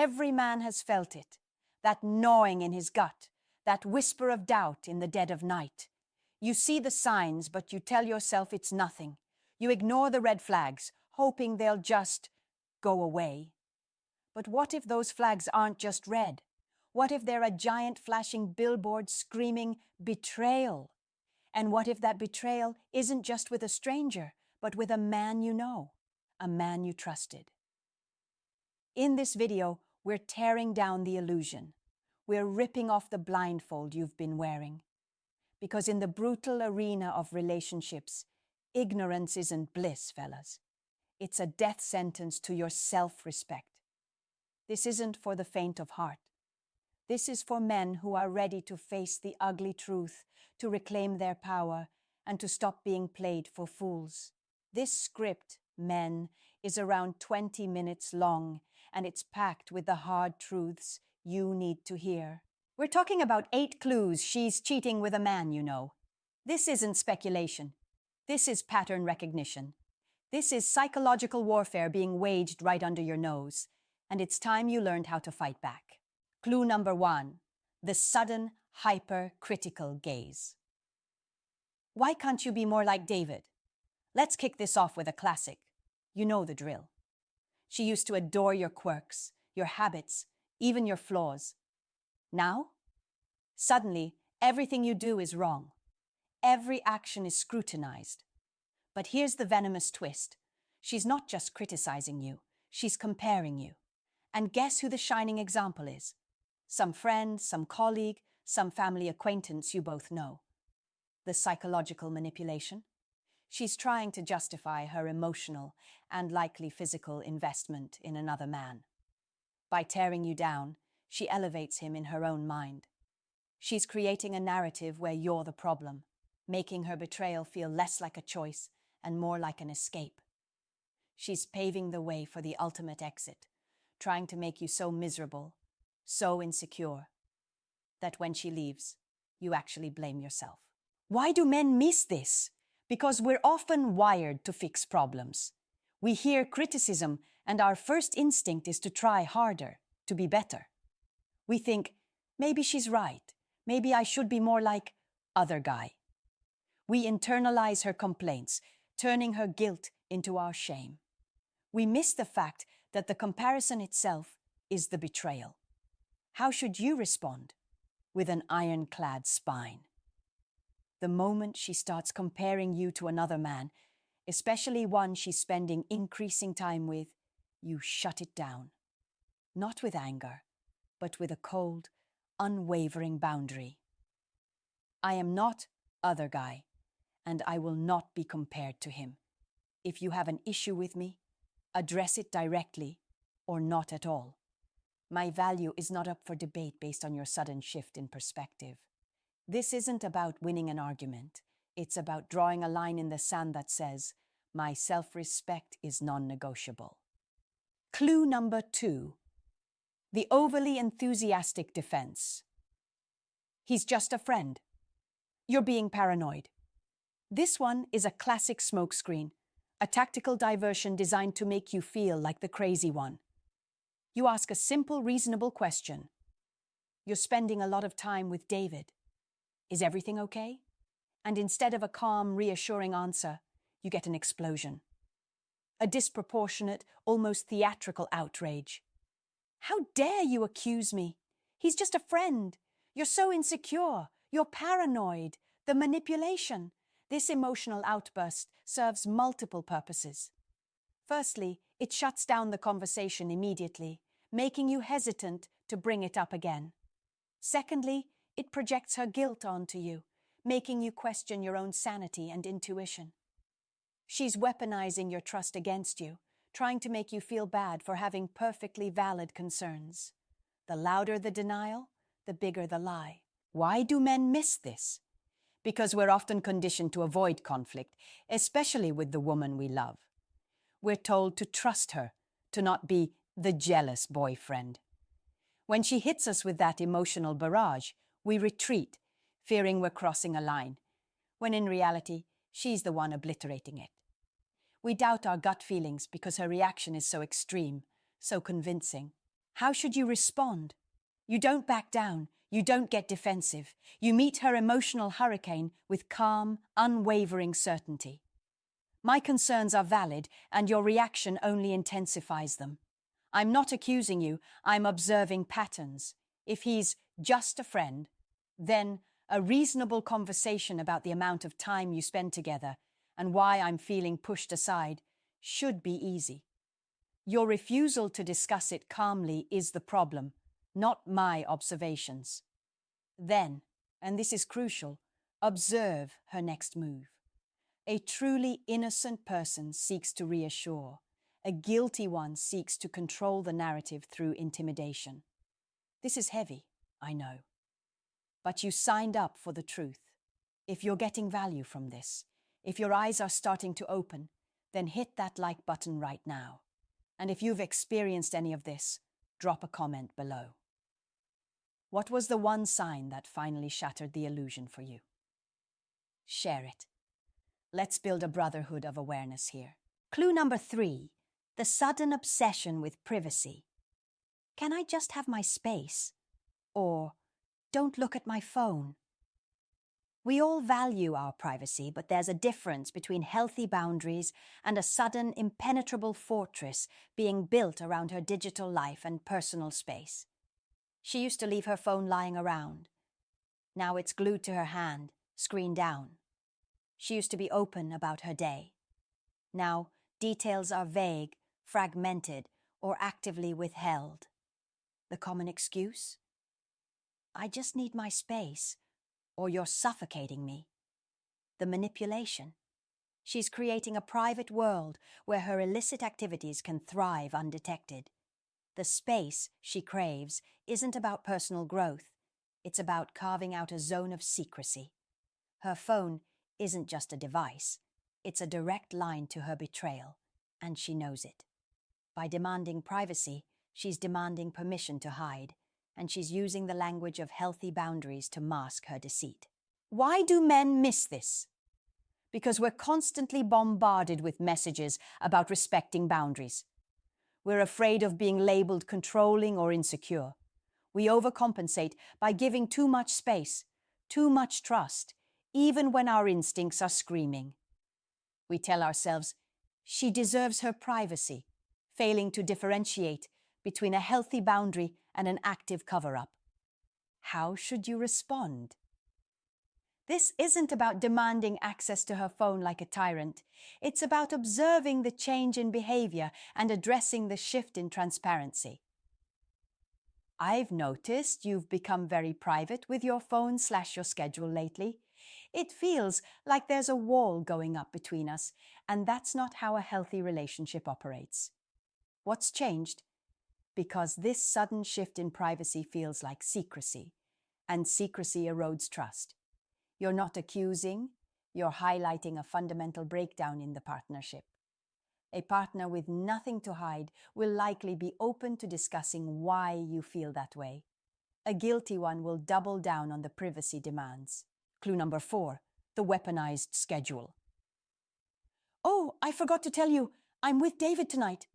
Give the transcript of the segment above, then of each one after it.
Every man has felt it, that gnawing in his gut, that whisper of doubt in the dead of night. You see the signs, but you tell yourself it's nothing. You ignore the red flags, hoping they'll just go away. But what if those flags aren't just red? What if they're a giant flashing billboard screaming betrayal? And what if that betrayal isn't just with a stranger, but with a man you know, a man you trusted? In this video, we're tearing down the illusion. We're ripping off the blindfold you've been wearing. Because in the brutal arena of relationships, ignorance isn't bliss, fellas. It's a death sentence to your self-respect. This isn't for the faint of heart. This is for men who are ready to face the ugly truth, to reclaim their power, and to stop being played for fools. This script, men, is around 20 minutes long, and it's packed with the hard truths you need to hear. We're talking about 8 clues she's cheating with a man you know. This isn't speculation. This is pattern recognition. This is psychological warfare being waged right under your nose, and it's time you learned how to fight back. Clue number 1, the sudden, hyper-critical gaze. Why can't you be more like David? Let's kick this off with a classic. You know the drill. She used to adore your quirks, your habits, even your flaws. Now, suddenly, everything you do is wrong. Every action is scrutinized. But here's the venomous twist. She's not just criticizing you, she's comparing you. And guess who the shining example is? Some friend, some colleague, some family acquaintance you both know. The psychological manipulation. She's trying to justify her emotional and likely physical investment in another man. By tearing you down, she elevates him in her own mind. She's creating a narrative where you're the problem, making her betrayal feel less like a choice and more like an escape. She's paving the way for the ultimate exit, trying to make you so miserable, so insecure, that when she leaves, you actually blame yourself. Why do men miss this? Because we're often wired to fix problems. We hear criticism, and our first instinct is to try harder, to be better. We think, maybe she's right, maybe I should be more like other guy. We internalize her complaints, turning her guilt into our shame. We miss the fact that the comparison itself is the betrayal. How should you respond? With an ironclad spine. The moment she starts comparing you to another man, especially one she's spending increasing time with, you shut it down. Not with anger, but with a cold, unwavering boundary. I am not other guy, and I will not be compared to him. If you have an issue with me, address it directly or not at all. My value is not up for debate based on your sudden shift in perspective. This isn't about winning an argument. It's about drawing a line in the sand that says, my self-respect is non-negotiable. Clue number 2, the overly enthusiastic defense. He's just a friend. You're being paranoid. This one is a classic smokescreen, a tactical diversion designed to make you feel like the crazy one. You ask a simple, reasonable question. You're spending a lot of time with David. Is everything okay? And instead of a calm, reassuring answer, you get an explosion. A disproportionate, almost theatrical outrage. How dare you accuse me? He's just a friend. You're so insecure. You're paranoid. The manipulation. This emotional outburst serves multiple purposes. Firstly, it shuts down the conversation immediately, making you hesitant to bring it up again. Secondly, it projects her guilt onto you, making you question your own sanity and intuition. She's weaponizing your trust against you, trying to make you feel bad for having perfectly valid concerns. The louder the denial, the bigger the lie. Why do men miss this? Because we're often conditioned to avoid conflict, especially with the woman we love. We're told to trust her, to not be the jealous boyfriend. When she hits us with that emotional barrage, we retreat, fearing we're crossing a line, when in reality, she's the one obliterating it. We doubt our gut feelings because her reaction is so extreme, so convincing. How should you respond? You don't back down. You don't get defensive. You meet her emotional hurricane with calm, unwavering certainty. My concerns are valid, and your reaction only intensifies them. I'm not accusing you, I'm observing patterns. If he's just a friend, then a reasonable conversation about the amount of time you spend together and why I'm feeling pushed aside should be easy. Your refusal to discuss it calmly is the problem, not my observations. Then, and this is crucial, observe her next move. A truly innocent person seeks to reassure. A guilty one seeks to control the narrative through intimidation. This is heavy, I know. But you signed up for the truth. If you're getting value from this, if your eyes are starting to open, then hit that like button right now. And if you've experienced any of this, drop a comment below. What was the one sign that finally shattered the illusion for you? Share it. Let's build a brotherhood of awareness here. Clue number 3, the sudden obsession with privacy. Can I just have my space? Or, don't look at my phone. We all value our privacy, but there's a difference between healthy boundaries and a sudden, impenetrable fortress being built around her digital life and personal space. She used to leave her phone lying around. Now it's glued to her hand, screen down. She used to be open about her day. Now, details are vague, fragmented, or actively withheld. The common excuse? I just need my space, or you're suffocating me. The manipulation? She's creating a private world where her illicit activities can thrive undetected. The space she craves isn't about personal growth. It's about carving out a zone of secrecy. Her phone isn't just a device. It's a direct line to her betrayal, and she knows it. By demanding privacy, she's demanding permission to hide, and she's using the language of healthy boundaries to mask her deceit. Why do men miss this? Because we're constantly bombarded with messages about respecting boundaries. We're afraid of being labeled controlling or insecure. We overcompensate by giving too much space, too much trust, even when our instincts are screaming. We tell ourselves, she deserves her privacy, failing to differentiate between a healthy boundary and an active cover-up. How should you respond? This isn't about demanding access to her phone like a tyrant. It's about observing the change in behavior and addressing the shift in transparency. I've noticed you've become very private with your phone/your schedule lately. It feels like there's a wall going up between us, and that's not how a healthy relationship operates. What's changed? Because this sudden shift in privacy feels like secrecy, and secrecy erodes trust. You're not accusing, you're highlighting a fundamental breakdown in the partnership. A partner with nothing to hide will likely be open to discussing why you feel that way. A guilty one will double down on the privacy demands. Clue number 4, the weaponized schedule. Oh, I forgot to tell you, I'm with David tonight.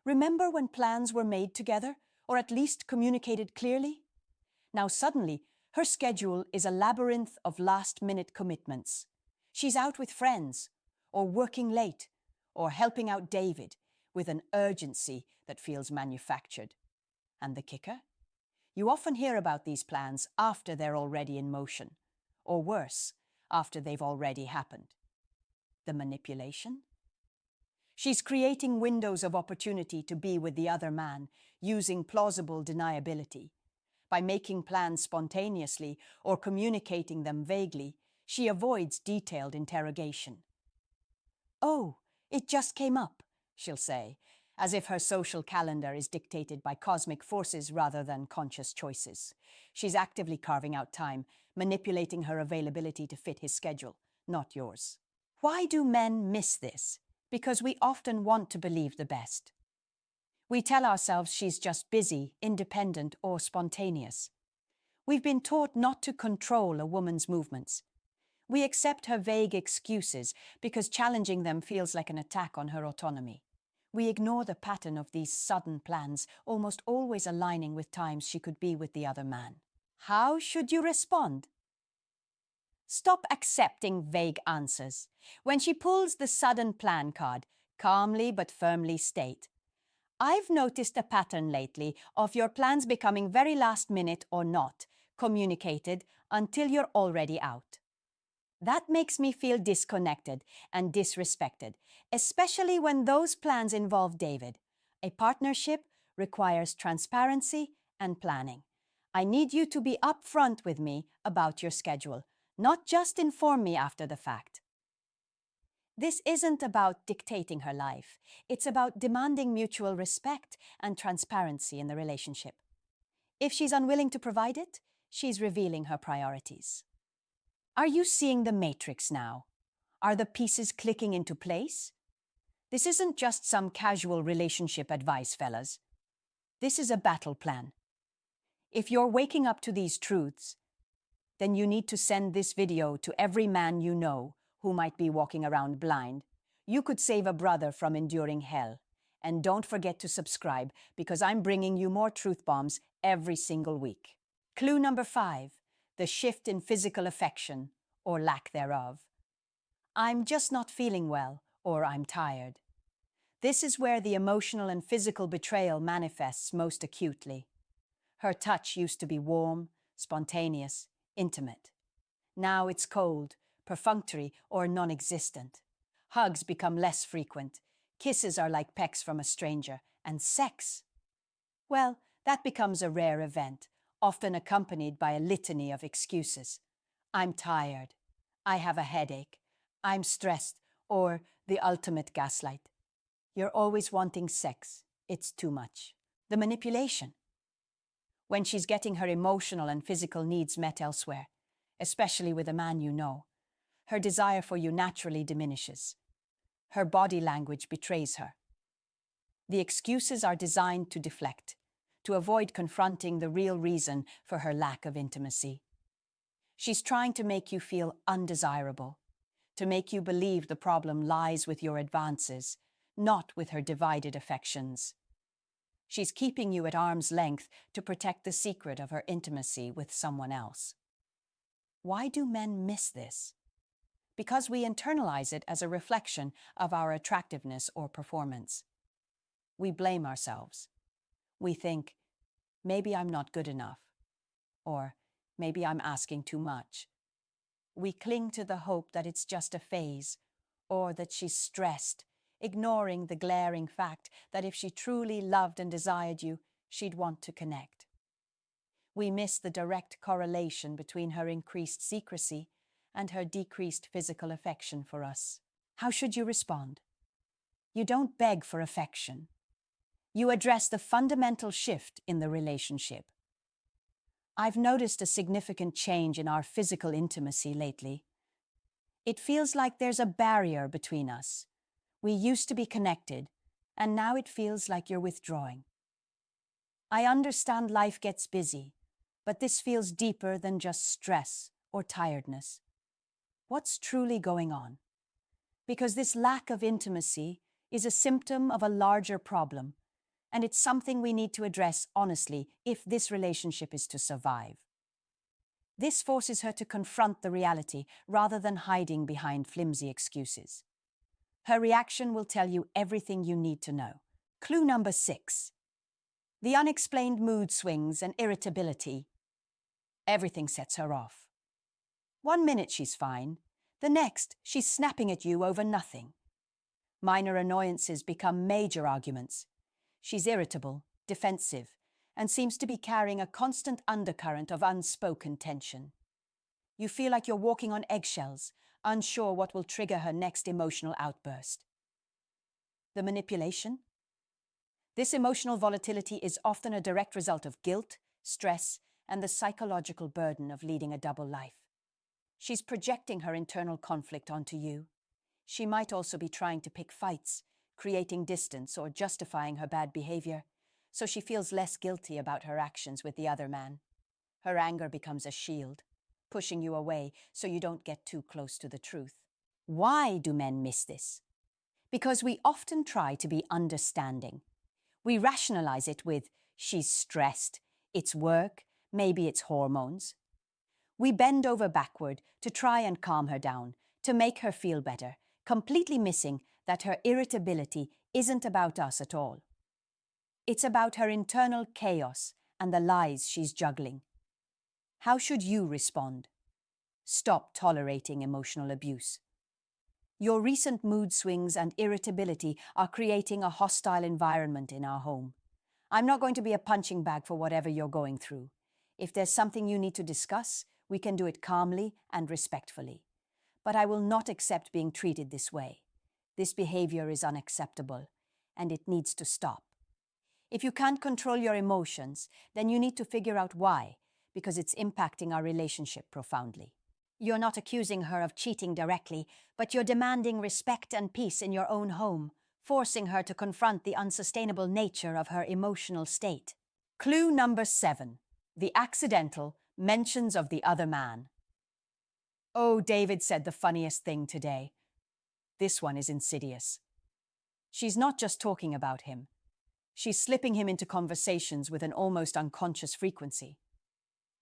Remember when plans were made together, or at least communicated clearly? Now suddenly, her schedule is a labyrinth of last-minute commitments. She's out with friends, or working late, or helping out David with an urgency that feels manufactured. And the kicker? You often hear about these plans after they're already in motion, or worse, after they've already happened. The manipulation? She's creating windows of opportunity to be with the other man, using plausible deniability. By making plans spontaneously or communicating them vaguely, she avoids detailed interrogation. Oh, it just came up, she'll say, as if her social calendar is dictated by cosmic forces rather than conscious choices. She's actively carving out time, manipulating her availability to fit his schedule, not yours. Why do men miss this? Because we often want to believe the best. We tell ourselves she's just busy, independent, or spontaneous. We've been taught not to control a woman's movements. We accept her vague excuses because challenging them feels like an attack on her autonomy. We ignore the pattern of these sudden plans, almost always aligning with times she could be with the other man. How should you respond? Stop accepting vague answers. When she pulls the sudden plan card, calmly but firmly state, I've noticed a pattern lately of your plans becoming very last minute or not communicated until you're already out. That makes me feel disconnected and disrespected, especially when those plans involve David. A partnership requires transparency and planning. I need you to be upfront with me about your schedule, not just inform me after the fact. This isn't about dictating her life. It's about demanding mutual respect and transparency in the relationship. If she's unwilling to provide it, she's revealing her priorities. Are you seeing the matrix now? Are the pieces clicking into place? This isn't just some casual relationship advice, fellas. This is a battle plan. If you're waking up to these truths, then you need to send this video to every man you know who might be walking around blind. You could save a brother from enduring hell. And don't forget to subscribe, because I'm bringing you more truth bombs every single week. Clue number 5, the shift in physical affection, or lack thereof. I'm just not feeling well, or I'm tired. This is where the emotional and physical betrayal manifests most acutely. Her touch used to be warm, spontaneous, intimate. Now it's cold, perfunctory, or non-existent. Hugs become less frequent. Kisses are like pecks from a stranger. And sex? Well, that becomes a rare event, often accompanied by a litany of excuses. I'm tired. I have a headache. I'm stressed. Or the ultimate gaslight. You're always wanting sex. It's too much. The manipulation. When she's getting her emotional and physical needs met elsewhere, especially with a man you know, her desire for you naturally diminishes. Her body language betrays her. The excuses are designed to deflect, to avoid confronting the real reason for her lack of intimacy. She's trying to make you feel undesirable, to make you believe the problem lies with your advances, not with her divided affections. She's keeping you at arm's length to protect the secret of her intimacy with someone else. Why do men miss this? Because we internalize it as a reflection of our attractiveness or performance. We blame ourselves. We think, maybe I'm not good enough, or maybe I'm asking too much. We cling to the hope that it's just a phase, or that she's stressed, ignoring the glaring fact that if she truly loved and desired you, she'd want to connect. We miss the direct correlation between her increased secrecy and her decreased physical affection for us. How should you respond? You don't beg for affection. You address the fundamental shift in the relationship. I've noticed a significant change in our physical intimacy lately. It feels like there's a barrier between us. We used to be connected, and now it feels like you're withdrawing. I understand life gets busy, but this feels deeper than just stress or tiredness. What's truly going on? Because this lack of intimacy is a symptom of a larger problem, and it's something we need to address honestly if this relationship is to survive. This forces her to confront the reality rather than hiding behind flimsy excuses. Her reaction will tell you everything you need to know. Clue number 6. The unexplained mood swings and irritability. Everything sets her off. 1 minute she's fine, the next she's snapping at you over nothing. Minor annoyances become major arguments. She's irritable, defensive, and seems to be carrying a constant undercurrent of unspoken tension. You feel like you're walking on eggshells, unsure what will trigger her next emotional outburst. The manipulation? This emotional volatility is often a direct result of guilt, stress, and the psychological burden of leading a double life. She's projecting her internal conflict onto you. She might also be trying to pick fights, creating distance or justifying her bad behavior, so she feels less guilty about her actions with the other man. Her anger becomes a shield, pushing you away so you don't get too close to the truth. Why do men miss this? Because we often try to be understanding. We rationalize it with, she's stressed, it's work, maybe it's hormones. We bend over backward to try and calm her down, to make her feel better, completely missing that her irritability isn't about us at all. It's about her internal chaos and the lies she's juggling. How should you respond? Stop tolerating emotional abuse. Your recent mood swings and irritability are creating a hostile environment in our home. I'm not going to be a punching bag for whatever you're going through. If there's something you need to discuss, we can do it calmly and respectfully. But I will not accept being treated this way. This behavior is unacceptable, and it needs to stop. If you can't control your emotions, then you need to figure out why, because it's impacting our relationship profoundly. You're not accusing her of cheating directly, but you're demanding respect and peace in your own home, forcing her to confront the unsustainable nature of her emotional state. Clue number 7. The accidental mentions of the other man. Oh, David said the funniest thing today. This one is insidious. She's not just talking about him. She's slipping him into conversations with an almost unconscious frequency.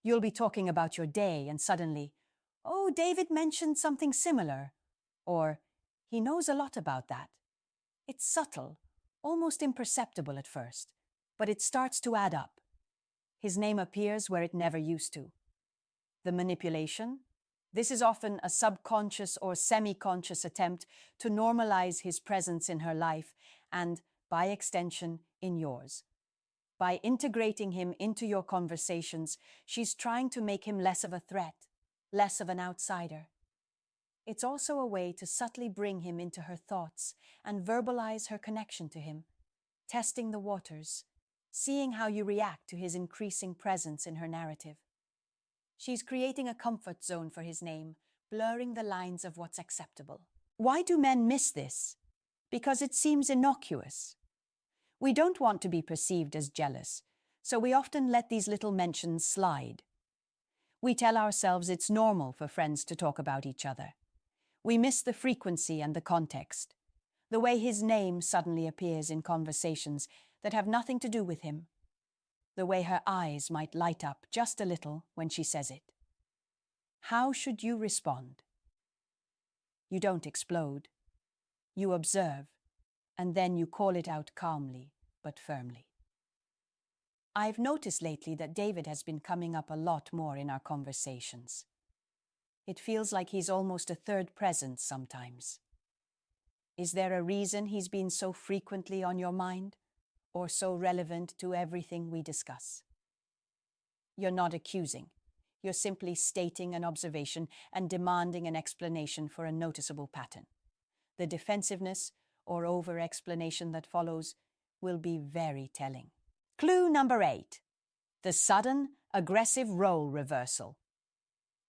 You'll be talking about your day and suddenly, oh, David mentioned something similar. Or, he knows a lot about that. It's subtle, almost imperceptible at first, but it starts to add up. His name appears where it never used to. The manipulation? This is often a subconscious or semi-conscious attempt to normalize his presence in her life and, by extension, in yours. By integrating him into your conversations, she's trying to make him less of a threat, less of an outsider. It's also a way to subtly bring him into her thoughts and verbalize her connection to him, testing the waters, seeing how you react to his increasing presence in her narrative. She's creating a comfort zone for his name, blurring the lines of what's acceptable. Why do men miss this? Because it seems innocuous. We don't want to be perceived as jealous, so we often let these little mentions slide. We tell ourselves it's normal for friends to talk about each other. We miss the frequency and the context, the way his name suddenly appears in conversations that have nothing to do with him, the way her eyes might light up just a little when she says it. How should you respond? You don't explode. You observe, and then you call it out calmly but firmly. I've noticed lately that David has been coming up a lot more in our conversations. It feels like he's almost a third presence sometimes. Is there a reason he's been so frequently on your mind, or so relevant to everything we discuss? You're not accusing. You're simply stating an observation and demanding an explanation for a noticeable pattern. The defensiveness or over-explanation that follows will be very telling. Clue number 8. The sudden, aggressive role reversal.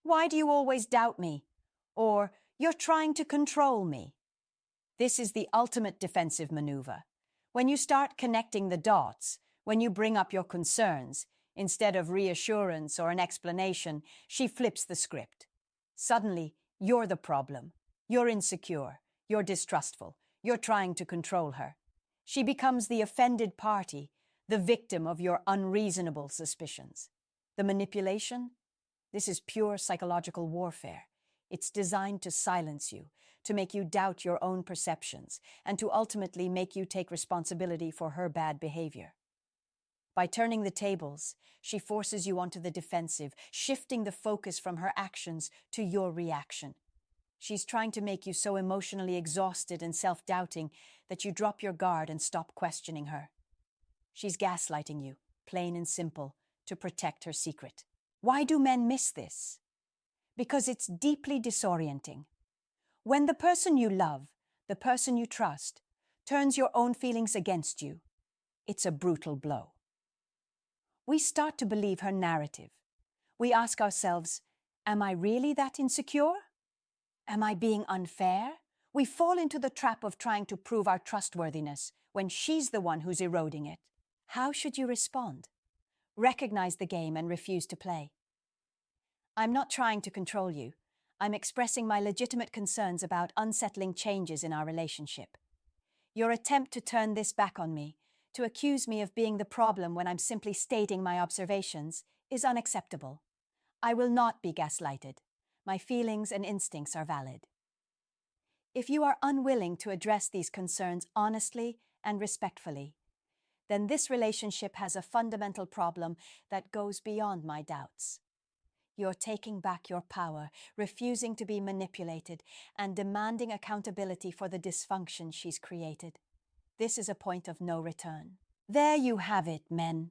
Why do you always doubt me? Or, you're trying to control me. This is the ultimate defensive maneuver. When you start connecting the dots, when you bring up your concerns, instead of reassurance or an explanation, she flips the script. Suddenly, you're the problem. You're insecure. You're distrustful. You're trying to control her. She becomes the offended party, the victim of your unreasonable suspicions. The manipulation? This is pure psychological warfare. It's designed to silence you, to make you doubt your own perceptions, and to ultimately make you take responsibility for her bad behavior. By turning the tables, she forces you onto the defensive, shifting the focus from her actions to your reaction. She's trying to make you so emotionally exhausted and self-doubting that you drop your guard and stop questioning her. She's gaslighting you, plain and simple, to protect her secret. Why do men miss this? Because it's deeply disorienting. When the person you love, the person you trust, turns your own feelings against you, it's a brutal blow. We start to believe her narrative. We ask ourselves, am I really that insecure? Am I being unfair? We fall into the trap of trying to prove our trustworthiness when she's the one who's eroding it. How should you respond? Recognize the game and refuse to play. I'm not trying to control you. I'm expressing my legitimate concerns about unsettling changes in our relationship. Your attempt to turn this back on me, to accuse me of being the problem when I'm simply stating my observations, is unacceptable. I will not be gaslighted. My feelings and instincts are valid. If you are unwilling to address these concerns honestly and respectfully, then this relationship has a fundamental problem that goes beyond my doubts. You're taking back your power, refusing to be manipulated, and demanding accountability for the dysfunction she's created. This is a point of no return. There you have it, men.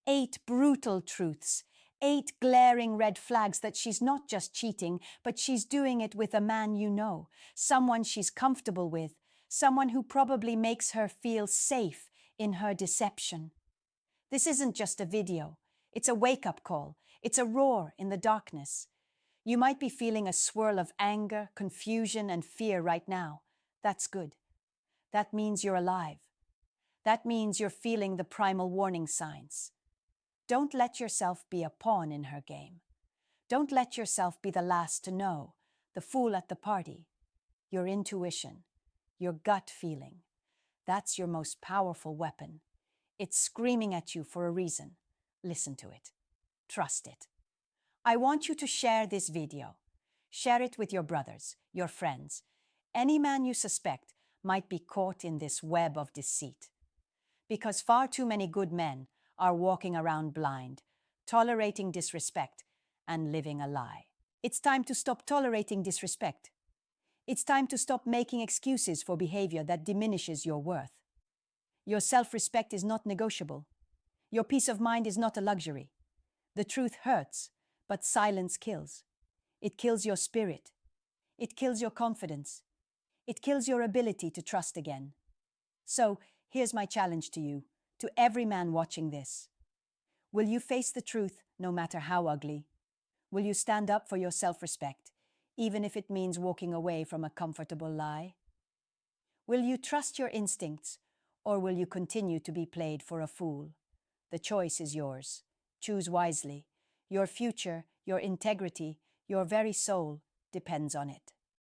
8 brutal truths, 8 glaring red flags that she's not just cheating, but she's doing it with a man you know, someone she's comfortable with, someone who probably makes her feel safe in her deception. This isn't just a video. It's a wake-up call. It's a roar in the darkness. You might be feeling a swirl of anger, confusion, and fear right now. That's good. That means you're alive. That means you're feeling the primal warning signs. Don't let yourself be a pawn in her game. Don't let yourself be the last to know, the fool at the party. Your intuition, your gut feeling, that's your most powerful weapon. It's screaming at you for a reason. Listen to it. Trust it. I want you to share this video. Share it with your brothers, your friends. Any man you suspect might be caught in this web of deceit. Because far too many good men are walking around blind, tolerating disrespect, and living a lie. It's time to stop tolerating disrespect. It's time to stop making excuses for behavior that diminishes your worth. Your self-respect is not negotiable. Your peace of mind is not a luxury. The truth hurts, but silence kills. It kills your spirit. It kills your confidence. It kills your ability to trust again. So, here's my challenge to you, to every man watching this. Will you face the truth no matter how ugly? Will you stand up for your self-respect, even if it means walking away from a comfortable lie? Will you trust your instincts, or will you continue to be played for a fool? The choice is yours. Choose wisely. Your future, your integrity, your very soul depends on it.